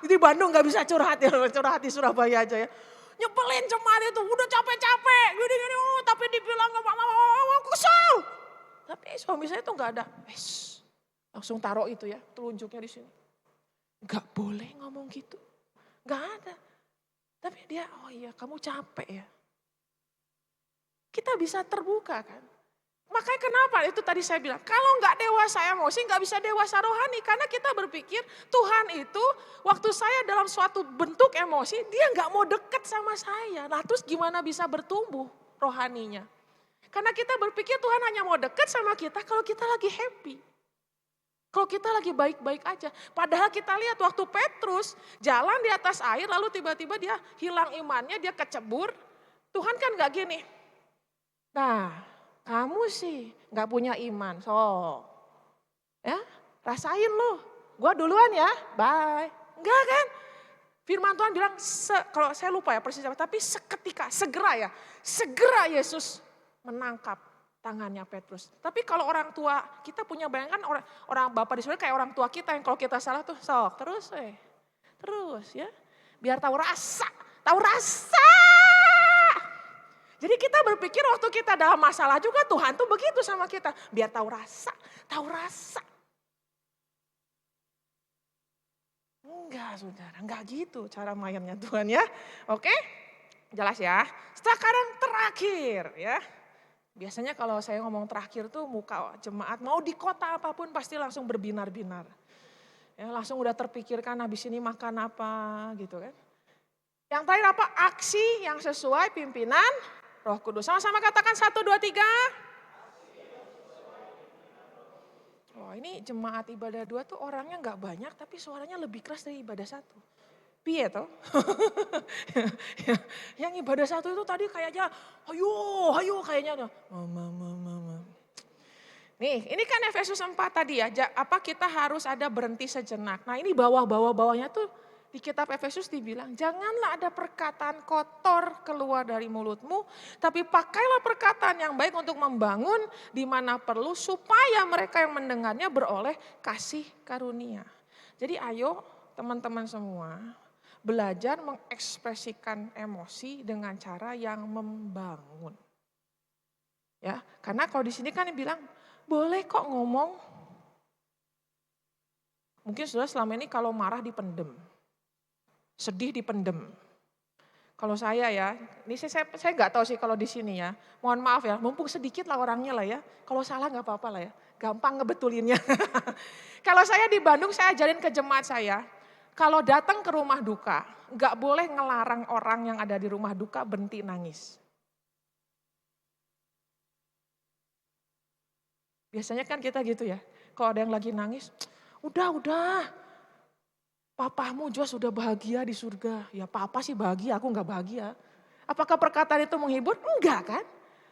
Di Bandung gak bisa curhat ya, curhat di Surabaya aja ya. Nyebelin jemaat itu, udah capek-capek, gini-gini, tapi dibilang gak mau, kesel. Tapi suami saya tuh gak ada, langsung taruh itu ya, telunjuknya di sini. Gak boleh ngomong gitu, gak ada. Tapi dia, oh iya kamu capek ya. Kita bisa terbuka kan. Makanya kenapa itu tadi saya bilang, kalau nggak dewasa emosi nggak bisa dewasa rohani. Karena kita berpikir Tuhan itu waktu saya dalam suatu bentuk emosi, dia nggak mau deket sama saya. Nah terus gimana bisa bertumbuh rohaninya? Karena kita berpikir Tuhan hanya mau deket sama kita kalau kita lagi happy. Kalau kita lagi baik-baik aja. Padahal kita lihat waktu Petrus jalan di atas air lalu tiba-tiba dia hilang imannya, dia kecebur. Tuhan kan gak gini. Nah kamu sih gak punya iman. Ya rasain lu. Gua duluan ya, bye. Enggak kan? Firman Tuhan bilang, kalau saya lupa ya persis apa. Tapi seketika, segera Yesus menangkap tangannya Petrus. Tapi kalau orang tua, kita punya bayangan orang bapak di surga kayak orang tua kita yang kalau kita salah tuh terus ya. Biar tahu rasa. Jadi kita berpikir waktu kita dalam masalah juga Tuhan tuh begitu sama kita. Biar tahu rasa. Enggak saudara, enggak gitu cara mainnya Tuhan ya. Oke, jelas ya. Sekarang terakhir ya. Biasanya kalau saya ngomong terakhir tuh muka jemaat mau di kota apapun pasti langsung berbinar-binar. Ya, langsung udah terpikirkan habis ini makan apa gitu kan. Yang terakhir apa? Aksi yang sesuai pimpinan Roh Kudus. Sama-sama katakan 1, 2, 3. Oh ini jemaat ibadah 2 tuh orangnya gak banyak tapi suaranya lebih keras dari ibadah 1. Piye toh? Yang ibadah 1 itu tadi kayaknya hayo kayaknya. Mama. Nih, ini kan Efesus 4 tadi ya, kita harus ada berhenti sejenak. Nah ini bawahnya tuh di kitab Efesus dibilang, janganlah ada perkataan kotor keluar dari mulutmu, tapi pakailah perkataan yang baik untuk membangun di mana perlu, supaya mereka yang mendengarnya beroleh kasih karunia. Jadi ayo teman-teman semua, belajar mengekspresikan emosi dengan cara yang membangun. Ya, karena kalau di sini kan bilang boleh kok ngomong. Mungkin sudah selama ini kalau marah dipendem, sedih dipendem. Kalau saya ya, ini saya nggak tahu sih kalau di sini ya. Mohon maaf ya, mumpung sedikit lah orangnya lah ya. Kalau salah nggak apa-apa lah ya, gampang ngebetulinnya. Kalau saya di Bandung saya ajarin ke jemaat saya. Kalau datang ke rumah duka, nggak boleh ngelarang orang yang ada di rumah duka berhenti nangis. Biasanya kan kita gitu ya, kalau ada yang lagi nangis, udah, papamu jelas sudah bahagia di surga. Ya papa sih bahagia, aku nggak bahagia. Apakah perkataan itu menghibur? Enggak kan?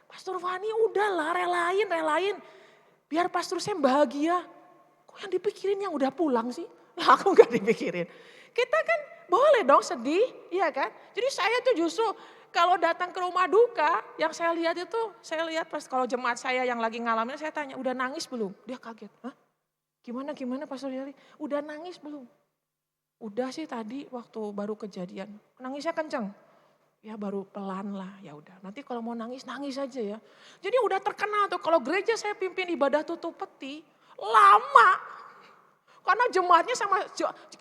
Pastor Fani udahlah relain. Biar Pastor Sam bahagia. Kok yang dipikirin yang udah pulang sih? Lah aku nggak dipikirin. Kita kan boleh dong sedih, iya kan? Jadi saya tuh justru kalau datang ke rumah duka, yang saya lihat pas kalau jemaat saya yang lagi ngalamin, saya tanya, udah nangis belum? Dia kaget, hah? Gimana Pastor Yali? Udah nangis belum? Udah sih tadi waktu baru kejadian, nangisnya kenceng. Ya baru pelan lah, ya udah. Nanti kalau mau nangis aja ya. Jadi udah terkenal tuh, kalau gereja saya pimpin ibadah tutup peti, lama. Karena jemaatnya sama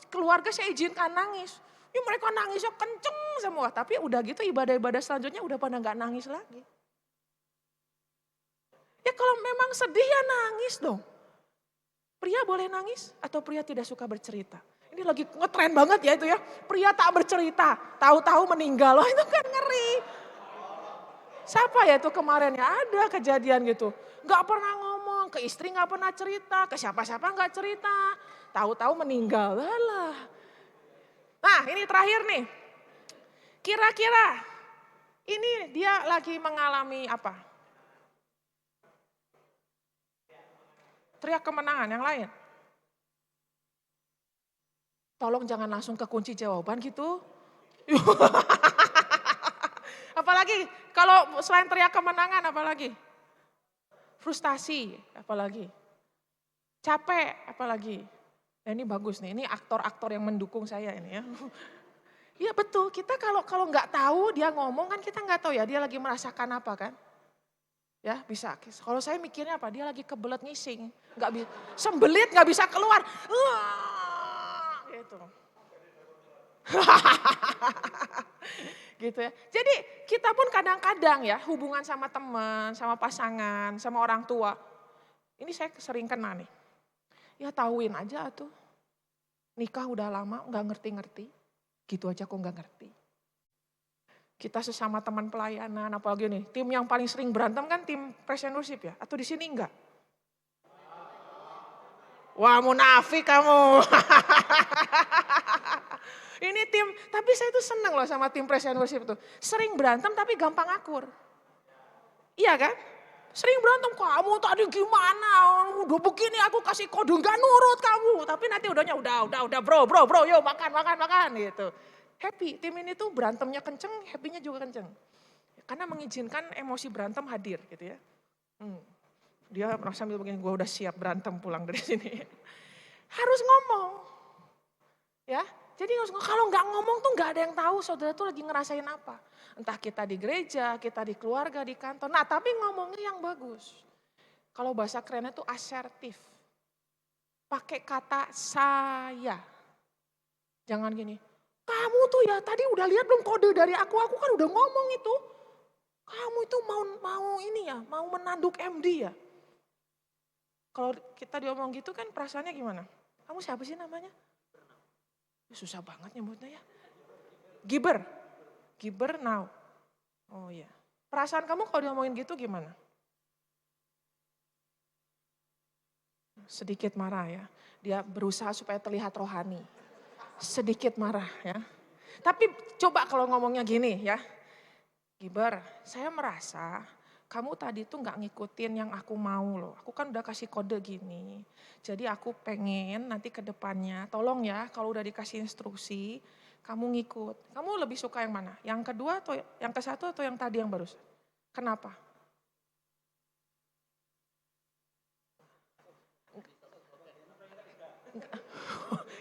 keluarga saya izinkan nangis. Ya mereka nangisnya kenceng semua. Tapi udah gitu ibadah-ibadah selanjutnya udah pada gak nangis lagi. Ya kalau memang sedih ya nangis dong. Pria boleh nangis atau pria tidak suka bercerita? Ini lagi ngetren banget ya itu ya. Pria tak bercerita, tahu-tahu meninggal. Loh itu kan ngeri. Siapa ya itu kemarin ya ada kejadian gitu. Gak pernah ngomong, ke istri gak pernah cerita, ke siapa-siapa gak cerita. Tahu-tahu meninggal lah. Nah ini terakhir nih. Kira-kira ini dia lagi mengalami apa? Teriak kemenangan yang lain. Tolong jangan langsung ke kunci jawaban gitu. Apalagi kalau selain teriak kemenangan apalagi? Frustasi apalagi? Capek apalagi? Nah ini bagus nih, ini aktor-aktor yang mendukung saya ini ya. Iya betul, kita kalau nggak tahu dia ngomong kan kita nggak tahu ya dia lagi merasakan apa kan. Ya bisa, kalau saya mikirnya apa, dia lagi kebelet ngising, nggak bisa, sembelit nggak bisa keluar. Gitu. Gitu ya. Jadi kita pun kadang-kadang ya hubungan sama teman, sama pasangan, sama orang tua. Ini saya sering kena nih. Ya tahuin aja tuh. Nikah udah lama nggak ngerti-ngerti. Gitu aja kok nggak ngerti. Kita sesama teman pelayanan, apalagi nih, tim yang paling sering berantem kan tim praise and worship ya? Atau di sini enggak? Wah munafik kamu. Ini tim, tapi saya tuh seneng loh sama tim praise and worship tuh. Sering berantem tapi gampang akur. Iya kan? Sering berantem, kamu tadi gimana? Udah begini aku kasih kode gak nurut kamu. Tapi nanti udah bro, yuk makan gitu. Happy, tim ini tuh berantemnya kenceng, happy-nya juga kenceng. Karena mengizinkan emosi berantem hadir gitu ya. Dia sambil begini, gue udah siap berantem pulang dari sini. Harus ngomong. Ya, jadi kalau nggak ngomong tuh nggak ada yang tahu saudara tuh lagi ngerasain apa. Entah kita di gereja, kita di keluarga, di kantor. Nah tapi ngomongnya yang bagus. Kalau bahasa kerennya tuh asertif. Pakai kata saya. Jangan gini, kamu tuh ya tadi udah lihat belum kode dari aku kan udah ngomong itu. Kamu itu mau ini ya, mau menanduk MD ya. Kalau kita diomong gitu kan perasaannya gimana? Kamu siapa sih namanya? Susah banget nyebutnya ya. Giber now. Oh iya. Perasaan kamu kalau diomongin gitu gimana? Sedikit marah ya. Dia berusaha supaya terlihat rohani. Sedikit marah ya. Tapi coba kalau ngomongnya gini ya. Giber, saya merasa kamu tadi tuh gak ngikutin yang aku mau loh. Aku kan udah kasih kode gini. Jadi aku pengen nanti ke depannya, tolong ya kalau udah dikasih instruksi, kamu ngikut. Kamu lebih suka yang mana? Yang kedua atau yang ke satu atau yang tadi yang barusan? Kenapa?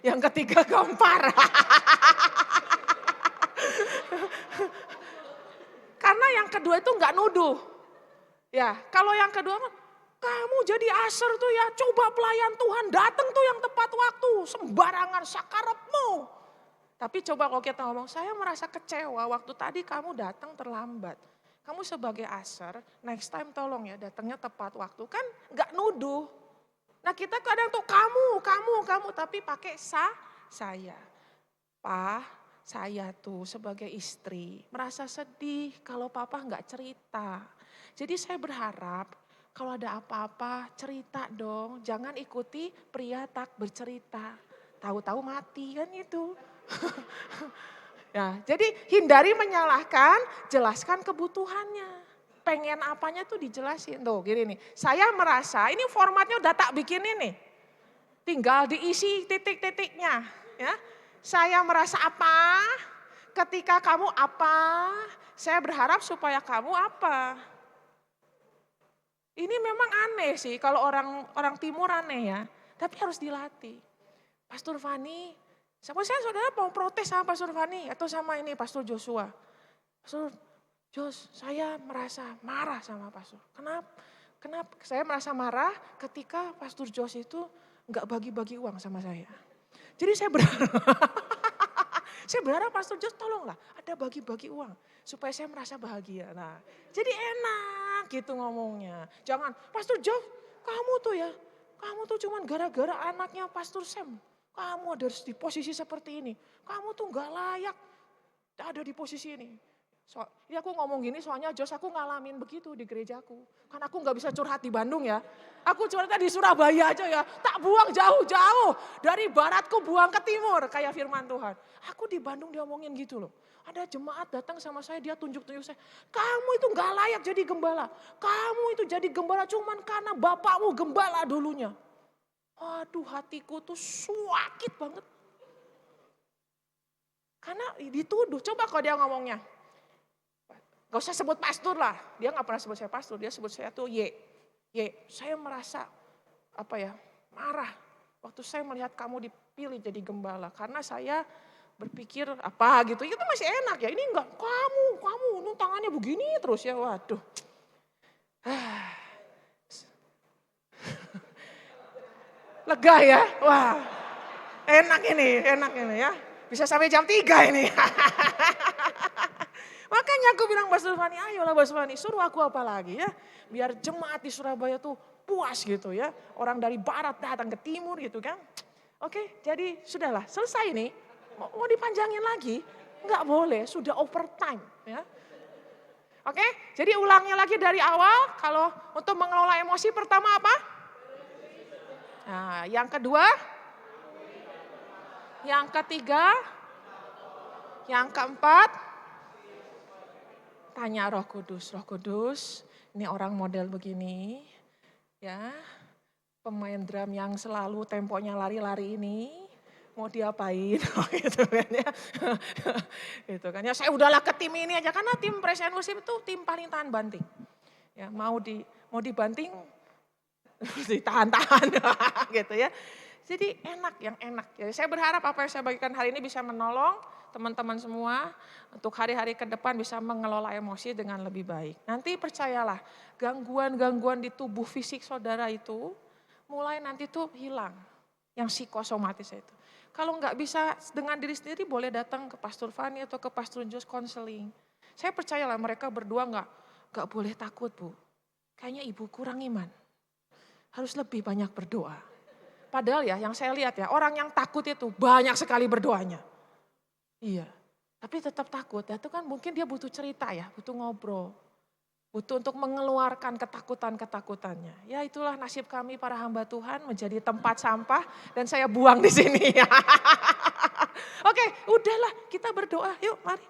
Yang ketiga gampar. Karena yang kedua itu nggak nuduh. Ya, kalau yang kedua kamu jadi aser tuh ya, coba pelayan Tuhan datang tuh yang tepat waktu, sembarangan sakarepmu. Tapi coba kalau kita ngomong, saya merasa kecewa waktu tadi kamu datang terlambat. Kamu sebagai aser, next time tolong ya datangnya tepat waktu. Kan nggak nuduh. Nah kita kadang tuh kamu, tapi pakai saya. Pak, saya tuh sebagai istri merasa sedih kalau papa nggak cerita. Jadi saya berharap kalau ada apa-apa cerita dong. Jangan ikuti pria tak bercerita. Tahu-tahu mati kan itu. Ya, jadi hindari menyalahkan, jelaskan kebutuhannya. Pengen apanya tuh dijelasin. Tuh gini nih, saya merasa ini formatnya udah tak bikin ini. Tinggal diisi titik-titiknya. Ya. Saya merasa apa, ketika kamu apa, saya berharap supaya kamu apa. Ini memang aneh sih, kalau orang timur aneh ya, tapi harus dilatih. Pastor Fani, saya saudara mau protes sama Pastor Fani atau sama ini Pastor Joshua. Pastor Jos, saya merasa marah sama Pastor. Kenapa? Saya merasa marah ketika Pastor Jos itu nggak bagi-bagi uang sama saya. Jadi saya berharap Pastor Jos tolonglah ada bagi-bagi uang supaya saya merasa bahagia. Nah, jadi enak gitu ngomongnya. Jangan, Pastor Jos, kamu tuh cuman gara-gara anaknya Pastor Sam. Kamu ada di posisi seperti ini. Kamu tuh gak layak ada di posisi ini. Ya aku ngomong gini soalnya Jos aku ngalamin begitu di gerejaku. Kan aku gak bisa curhat di Bandung ya. Aku curhatnya di Surabaya aja ya. Tak buang jauh-jauh. Dari baratku buang ke timur kayak firman Tuhan. Aku di Bandung diomongin gitu loh. Ada jemaat datang sama saya, dia tunjuk-tunjuk saya. Kamu itu gak layak jadi gembala. Kamu itu jadi gembala cuman karena bapakmu gembala dulunya. Aduh hatiku tuh sakit banget. Karena dituduh, coba kalau dia ngomongnya. Gak usah sebut pastor lah, dia gak pernah sebut saya pastor, dia sebut saya tuh Y. Saya merasa marah waktu saya melihat kamu dipilih jadi gembala. Karena saya berpikir apa gitu, itu masih enak ya. Ini enggak, kamu tangannya begini terus ya, waduh. Lega ya, wah enak ini ya. Bisa sampai jam 3 ini. Makanya aku bilang Pastor Fani, ayolah Pastor Fani, suruh aku apa lagi ya. Biar jemaat di Surabaya tuh puas gitu ya. Orang dari barat datang ke timur gitu kan. Oke, jadi sudahlah, selesai nih. Mau dipanjangin lagi? Enggak boleh, sudah overtime ya. Oke, jadi ulangnya lagi dari awal. Kalau untuk mengelola emosi pertama apa? Nah, yang kedua? Yang ketiga? Yang keempat? Tanya Roh Kudus, ini orang model begini, ya, pemain drum yang selalu temponya lari-lari ini, mau diapain, gitu kan ya. Gitu kan ya, saya udahlah ke tim ini aja, karena tim praise and worship itu tim paling tahan banting. Ya, mau dibanting, ditahan-tahan, gitu ya. Jadi yang enak. Jadi saya berharap apa yang saya bagikan hari ini bisa menolong teman-teman semua untuk hari-hari ke depan bisa mengelola emosi dengan lebih baik. Nanti percayalah, gangguan-gangguan di tubuh fisik saudara itu mulai nanti tuh hilang, yang psikosomatis itu. Kalau nggak bisa dengan diri sendiri boleh datang ke Pastor Fani atau ke Pastor Jos counseling. Saya percayalah mereka berdua nggak boleh takut Bu. Kayaknya ibu kurang iman, harus lebih banyak berdoa. Padahal ya yang saya lihat ya, orang yang takut itu banyak sekali berdoanya. Iya, tapi tetap takut. Ya, itu kan mungkin dia butuh cerita ya, butuh ngobrol. Butuh untuk mengeluarkan ketakutan-ketakutannya. Ya itulah nasib kami para hamba Tuhan menjadi tempat sampah dan saya buang di sini. Oke, udahlah kita berdoa. Yuk mari.